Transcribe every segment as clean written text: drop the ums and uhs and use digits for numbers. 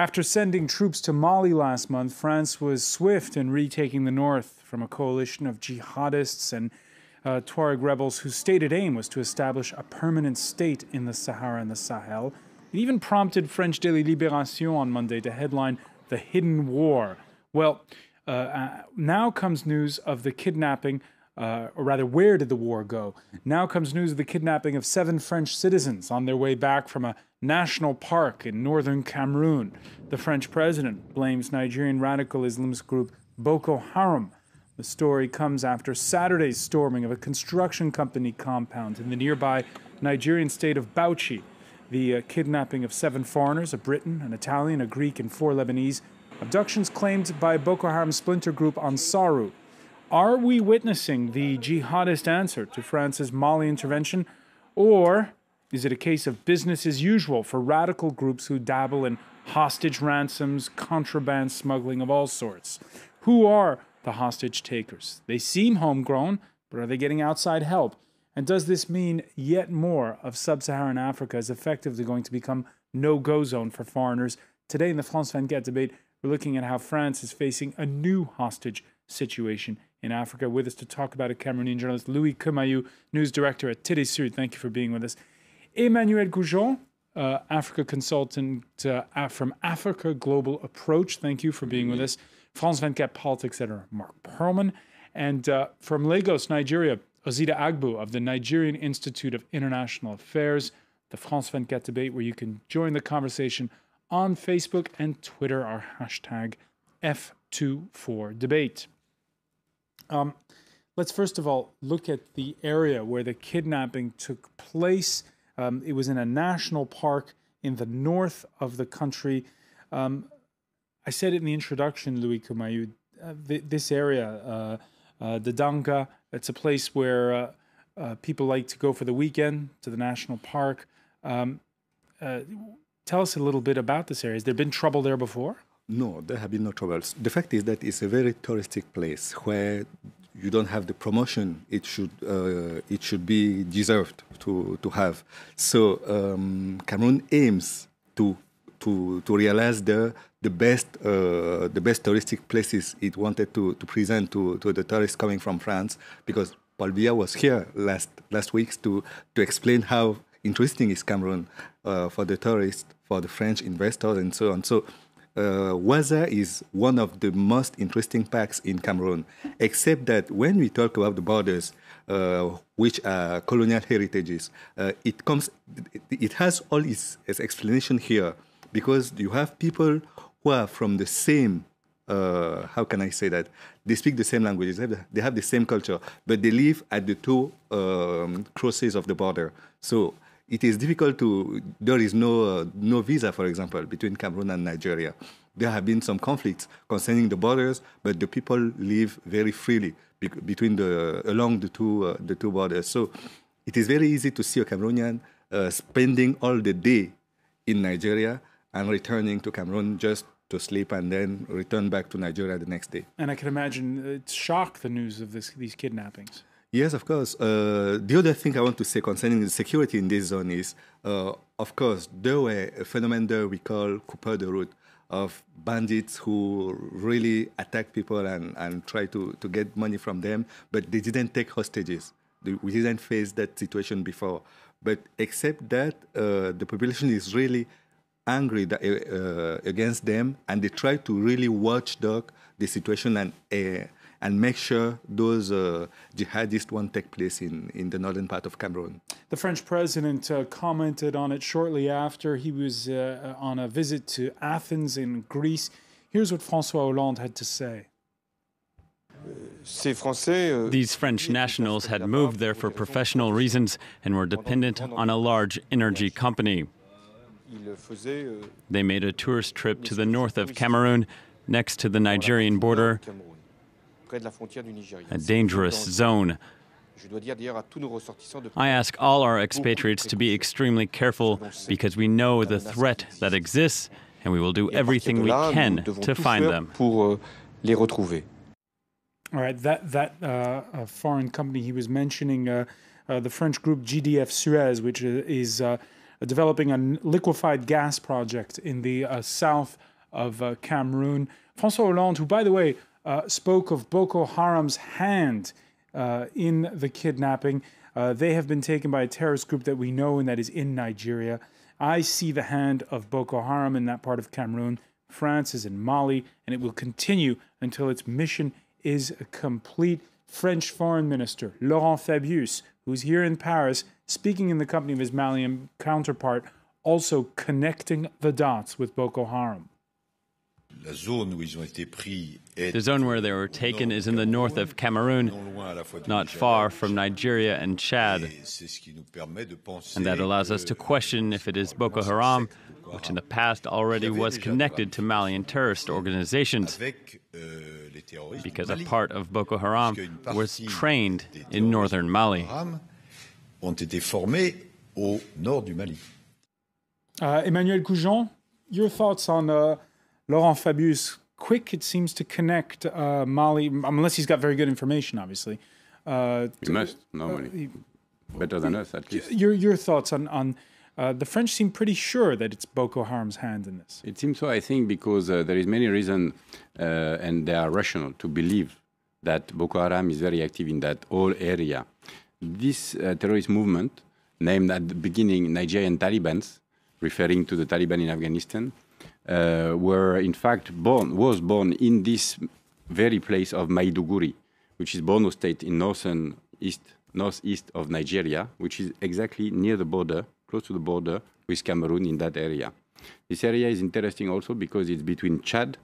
After sending troops to Mali last month, France was swift in retaking the north from a coalition of jihadists and Tuareg rebels whose stated aim was to establish a permanent state in the Sahara and the Sahel. It even prompted French daily Libération on Monday to headline "The Hidden War." Well, now comes news of the kidnapping, or rather, where did the war go? Now comes news of the kidnapping of 7 French citizens on their way back from a national park in northern Cameroon. The French president blames Nigerian radical Islamist group Boko Haram. The story comes after Saturday's storming of a construction company compound in the nearby Nigerian state of Bauchi. The kidnapping of 7 foreigners, a Briton, an Italian, a Greek, and 4 Lebanese. Abductions claimed by Boko Haram splinter group Ansaru. Are we witnessing the jihadist answer to France's Mali intervention? Or is it a case of business as usual for radical groups who dabble in hostage ransoms, contraband smuggling of all sorts? Who are the hostage takers? They seem homegrown, but are they getting outside help? And does this mean yet more of sub-Saharan Africa is effectively going to become no-go zone for foreigners? Today in the France 24 debate, we're looking at how France is facing a new hostage situation in Africa. With us to talk about it, Cameroonian journalist Louis Kemayou, news director at Télé Sud. Thank you for being with us. Emmanuel Goujon, Africa consultant from Africa Global Approach. Thank you for being with us. France 24 politics editor Mark Perlman. And from Lagos, Nigeria, Ozida Agbu of the Nigerian Institute of International Affairs. The France 24 debate, where you can join the conversation on Facebook and Twitter, our hashtag F24debate. Let's first of all look at the area where the kidnapping took place. It was in a national park in the north of the country. I said it in the introduction, Louis Kemayou, this area, the Danga, it's a place where people like to go for the weekend, to the national park. Tell us a little bit about this area. Has there been trouble there before? No, there have been no troubles. The fact is that it's a very touristic place where you don't have the promotion it should be deserved to have. So Cameroon aims to realize the best touristic places it wanted to present to the tourists coming from France, because Paul Biya was here last week to explain how interesting is Cameroon for the tourists, for the French investors, and so on. So Waza is one of the most interesting parks in Cameroon, except that when we talk about the borders, which are colonial heritages, it has all its explanation here, because you have people who are from the same, how can I say that? They speak the same languages, they have the same culture, but they live at the 2 crosses of the border. So it is difficult there is no visa, for example, between Cameroon and Nigeria. There have been some conflicts concerning the borders, but the people live very freely along the two borders. So it is very easy to see a Cameroonian spending all the day in Nigeria and returning to Cameroon just to sleep and then return back to Nigeria the next day. And I can imagine it's shocked, the news of these kidnappings. Yes, of course. The other thing I want to say concerning the security in this zone is, of course, there were a phenomenon there we call coupeur de route, of bandits who really attack people and try to get money from them, but they didn't take hostages. We didn't face that situation before. But except that, the population is really angry against them, and they try to really watchdog the situation and make sure those jihadists won't take place in the northern part of Cameroon. The French president commented on it shortly after he was on a visit to Athens in Greece. Here's what François Hollande had to say. These French nationals had moved there for professional reasons and were dependent on a large energy company. They made a tourist trip to the north of Cameroon, next to the Nigerian border, a dangerous zone. I ask all our expatriates to be extremely careful, because we know the threat that exists, and we will do everything we can to find them. All right, that foreign company he was mentioning, the French group GDF Suez, which is developing a liquefied gas project in the south of Cameroon. François Hollande, who, by the way, spoke of Boko Haram's hand in the kidnapping. They have been taken by a terrorist group that we know and that is in Nigeria. I see the hand of Boko Haram in that part of Cameroon. France is in Mali, and it will continue until its mission is complete. French Foreign Minister Laurent Fabius, who's here in Paris, speaking in the company of his Malian counterpart, also connecting the dots with Boko Haram. The zone where they were taken is in the north of Cameroon, not far from Nigeria and Chad. And that allows us to question if it is Boko Haram, which in the past already was connected to Malian terrorist organizations, because a part of Boko Haram was trained in northern Mali. Emmanuel Goujon, your thoughts on Laurent Fabius? Quick, it seems, to connect Mali, unless he's got very good information, obviously. He must, normally. Better than us, at least. Your thoughts on the French seem pretty sure that it's Boko Haram's hand in this. It seems so, I think, because there is many reasons, and they are rational, to believe that Boko Haram is very active in that whole area. This terrorist movement, named at the beginning Nigerian Talibans, referring to the Taliban in Afghanistan, were in fact was born in this very place of Maiduguri, which is Borno State in northeast of Nigeria, which is exactly near the border, close to the border with Cameroon in that area. This area is interesting also because it's between Chad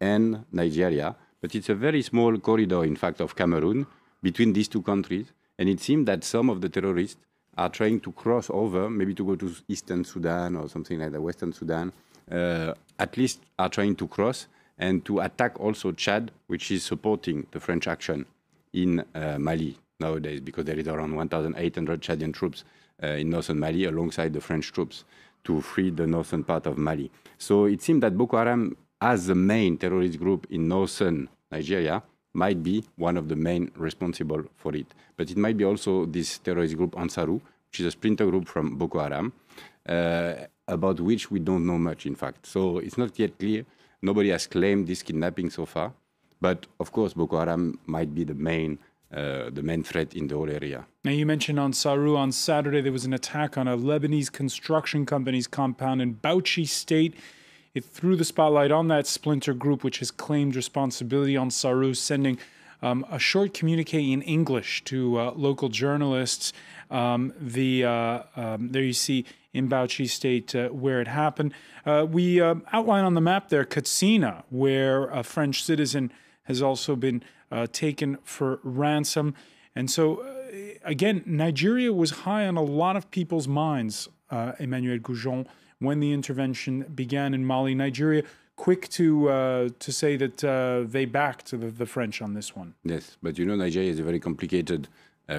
and Nigeria, but it's a very small corridor, in fact, of Cameroon between these two countries, and it seems that some of the terrorists are trying to cross over, maybe to go to Eastern Sudan or something like that, Western Sudan, at least are trying to cross and to attack also Chad, which is supporting the French action in Mali nowadays, because there is around 1,800 Chadian troops in northern Mali alongside the French troops to free the northern part of Mali. So it seems that Boko Haram, as the main terrorist group in northern Nigeria, might be one of the main responsible for it. But it might be also this terrorist group Ansaru, which is a splinter group from Boko Haram, about which we don't know much, in fact. So it's not yet clear. Nobody has claimed this kidnapping so far. But of course, Boko Haram might be the main threat in the whole area. Now, you mentioned Ansaru. On Saturday, there was an attack on a Lebanese construction company's compound in Bauchi State. It threw the spotlight on that splinter group, which has claimed responsibility. Ansaru sending a short communique in English to local journalists. There you see in Bauchi State where it happened. We outline on the map there Katsina, where a French citizen has also been taken for ransom. And so, again, Nigeria was high on a lot of people's minds, Emmanuel Goujon, when the intervention began in Mali. Nigeria, quick to say that they backed the French on this one. Yes, but you know, Nigeria is a very complicated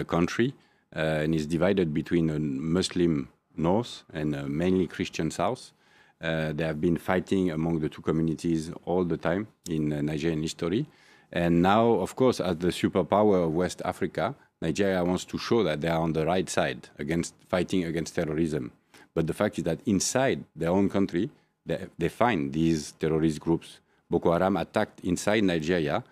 country and is divided between a Muslim north and a mainly Christian south. They have been fighting among the two communities all the time in Nigerian history. And now, of course, as the superpower of West Africa, Nigeria wants to show that they are on the right side fighting against terrorism. But the fact is that inside their own country, they find these terrorist groups. Boko Haram attacked inside Nigeria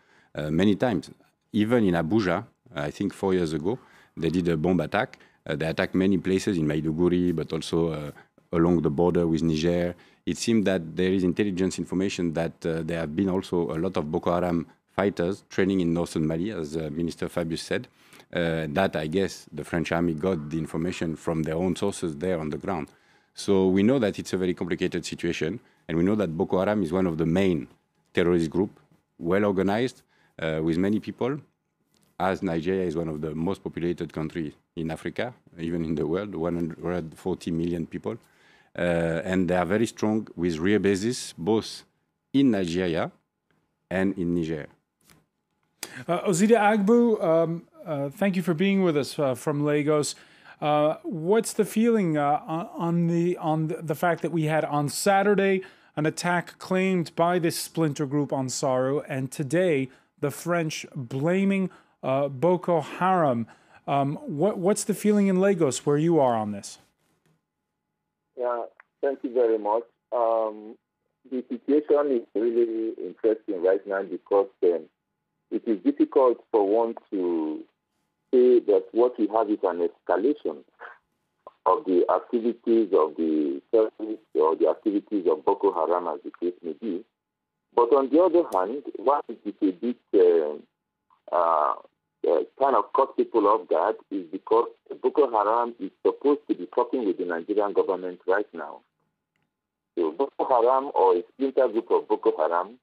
many times. Even in Abuja, I think 4 years ago, they did a bomb attack. They attacked many places in Maiduguri, but also along the border with Niger. It seems that there is intelligence information that there have been also a lot of Boko Haram fighters training in northern Mali, as Minister Fabius said. That, I guess, the French army got the information from their own sources there on the ground. So we know that it's a very complicated situation, and we know that Boko Haram is one of the main terrorist groups, well organized, with many people, as Nigeria is one of the most populated countries in Africa, even in the world, 140 million people. And they are very strong with real bases, both in Nigeria and in Niger. Ozida Agbu, thank you for being with us from Lagos. What's the feeling on the fact that we had on Saturday an attack claimed by this splinter group Ansaru, and today the French blaming Boko Haram? What's the feeling in Lagos where you are on this? Yeah, thank you very much. The situation is really interesting right now because it is difficult for one to say that what we have is an escalation of the activities of the terrorists or the activities of Boko Haram, as the case may be. But on the other hand, what is a bit kind of caught people off guard is because Boko Haram is supposed to be talking with the Nigerian government right now. So Boko Haram, or a splinter group of Boko Haram,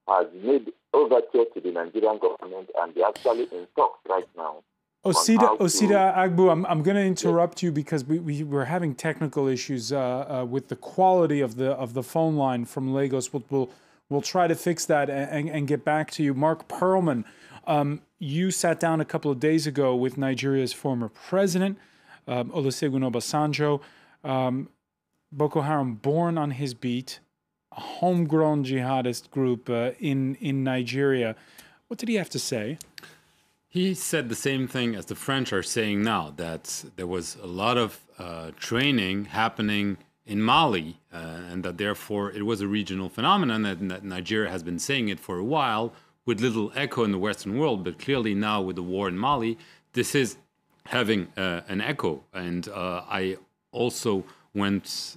has made overture to the Nigerian government, and they're actually in talks right now. Osita Agbu, I'm going to interrupt you because we're having technical issues with the quality of the phone line from Lagos. We'll try to fix that and get back to you. Mark Perlman, you sat down a couple of days ago with Nigeria's former president, Olusegun Obasanjo. Boko Haram, born on his beat, a homegrown jihadist group in Nigeria. What did he have to say? He said the same thing as the French are saying now, that there was a lot of training happening in Mali, and that therefore it was a regional phenomenon, and that Nigeria has been saying it for a while with little echo in the Western world, but clearly now with the war in Mali, this is having an echo. And I also went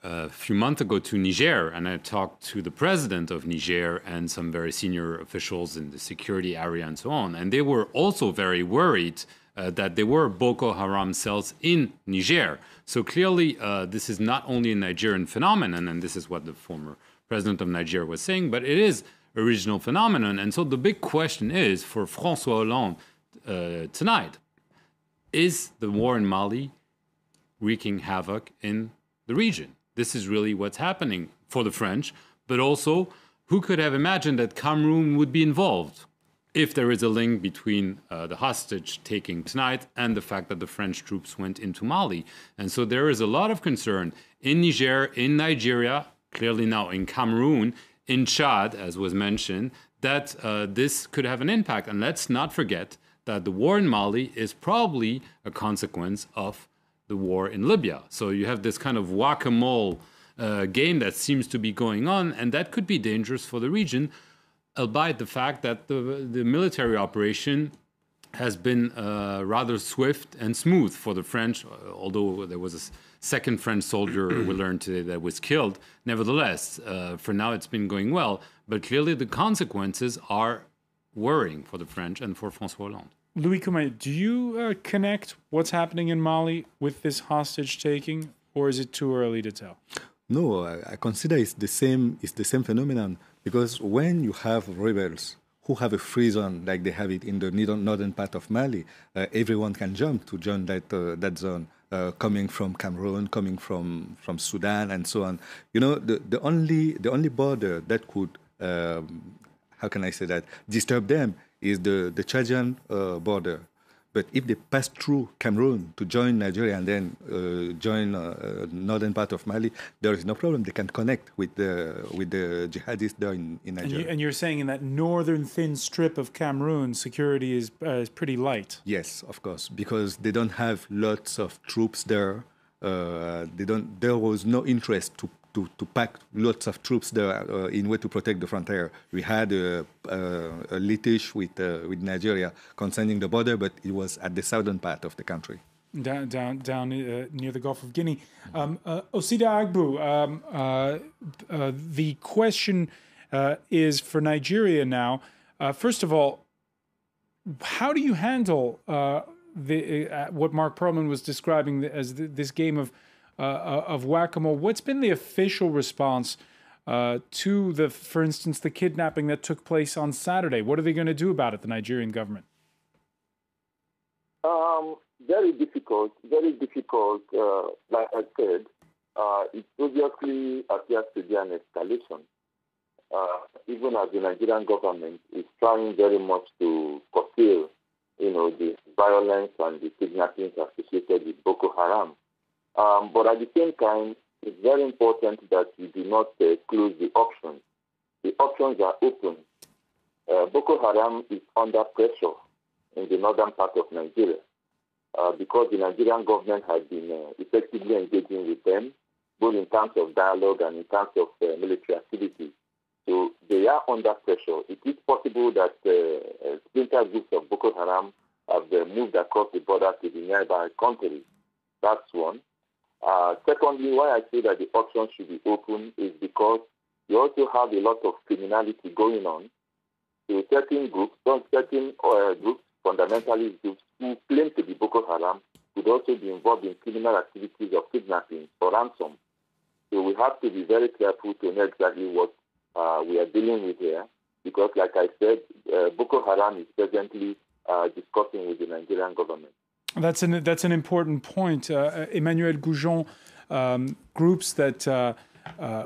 a few months ago to Niger, and I talked to the president of Niger and some very senior officials in the security area and so on. And they were also very worried that there were Boko Haram cells in Niger. So clearly, this is not only a Nigerian phenomenon, and this is what the former president of Nigeria was saying, but it is a regional phenomenon. And so the big question is, for François Hollande tonight, is the war in Mali wreaking havoc in the region? This is really what's happening for the French, but also who could have imagined that Cameroon would be involved if there is a link between the hostage taking tonight and the fact that the French troops went into Mali. And so there is a lot of concern in Niger, in Nigeria, clearly now in Cameroon, in Chad, as was mentioned, that this could have an impact. And let's not forget that the war in Mali is probably a consequence of the war in Libya. So you have this kind of whack-a-mole game that seems to be going on, and that could be dangerous for the region, albeit the fact that the military operation has been rather swift and smooth for the French, although there was a second French soldier we learned today that was killed. Nevertheless, for now it's been going well, but clearly the consequences are worrying for the French and for François Hollande. Louis Koumet, do you connect what's happening in Mali with this hostage-taking, or is it too early to tell? No, I consider it's the same phenomenon, because when you have rebels who have a free zone like they have it in the northern part of Mali, everyone can jump to join that zone, coming from Cameroon, coming from Sudan, and so on. You know, the only border that could, how can I say that, disturb them is the Chadian border. But if they pass through Cameroon to join Nigeria and then join northern part of Mali, there is no problem. They can connect with the jihadists there in Nigeria. And you're saying in that northern thin strip of Cameroon, security is pretty light. Yes, of course, because they don't have lots of troops there. There was no interest to pack lots of troops there in way to protect the frontier. We had a litige with Nigeria concerning the border, but it was at the southern part of the country. Down near the Gulf of Guinea. Osita Agbu, the question is for Nigeria now. First of all, how do you handle what Mark Perlman was describing as this game of whack-a-mole? What's been the official response to for instance, the kidnapping that took place on Saturday? What are they going to do about it, the Nigerian government? Very difficult. Like I said, it obviously appears to be an escalation. Even as the Nigerian government is trying very much to curtail, the violence and the kidnappings associated with Boko Haram. But at the same time, it's very important that we do not close the options. The options are open. Boko Haram is under pressure in the northern part of Nigeria because the Nigerian government has been effectively engaging with them. both in terms of dialogue and in terms of military activity. So they are under pressure. It is possible that splinter groups of Boko Haram have moved across the border to the nearby countries. That's one. Secondly, why I say that the option should be open is because you also have a lot of criminality going on. So certain groups, fundamentalist groups who claim to be Boko Haram, could also be involved in criminal activities of kidnapping or ransom. So we have to be very careful to know exactly what we are dealing with here, because, like I said, Boko Haram is presently discussing with the Nigerian government. That's an important point. Emmanuel Goujon, groups that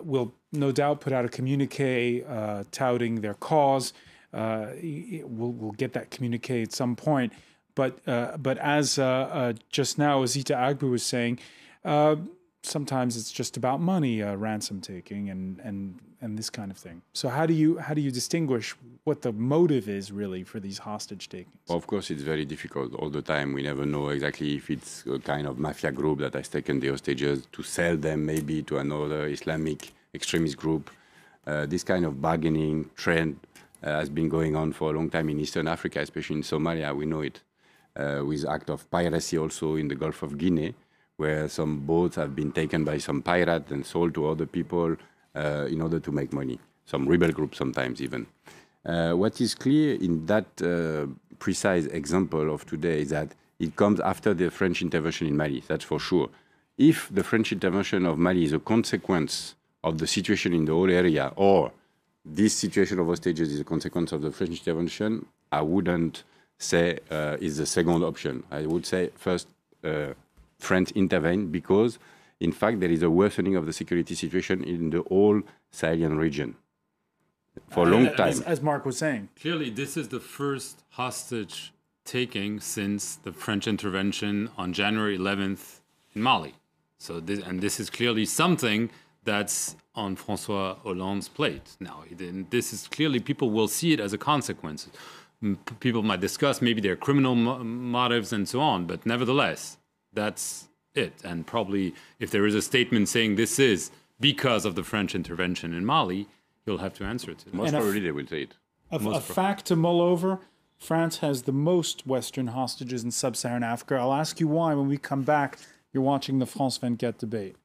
will no doubt put out a communiqué touting their cause. We'll get that communiqué at some point. But as just now, Azita Agbu was saying, sometimes it's just about money, ransom taking, and this kind of thing. So how do you distinguish what the motive is really for these hostage takings? Well, of course, it's very difficult all the time. We never know exactly if it's a kind of mafia group that has taken the hostages to sell them maybe to another Islamic extremist group. This kind of bargaining trend has been going on for a long time in Eastern Africa, especially in Somalia. We know it, with act of piracy also in the Gulf of Guinea, where some boats have been taken by some pirates and sold to other people in order to make money, some rebel groups sometimes even. What is clear in that precise example of today is that it comes after the French intervention in Mali, that's for sure. If the French intervention of Mali is a consequence of the situation in the whole area, or this situation of hostages is a consequence of the French intervention, I wouldn't say is the second option. I would say first, France intervened because, in fact, there is a worsening of the security situation in the whole Sahelian region for a long time. As Mark was saying. Clearly, this is the first hostage taking since the French intervention on January 11th in Mali. So this is clearly something that's on François Hollande's plate. Now, this is clearly, people will see it as a consequence. People might discuss maybe their criminal motives and so on, but nevertheless, that's it. And probably if there is a statement saying this is because of the French intervention in Mali, you'll have to answer to that. Most probably they will say it. A fact to mull over, France has the most Western hostages in sub-Saharan Africa. I'll ask you why when we come back. You're watching the France 24 debate.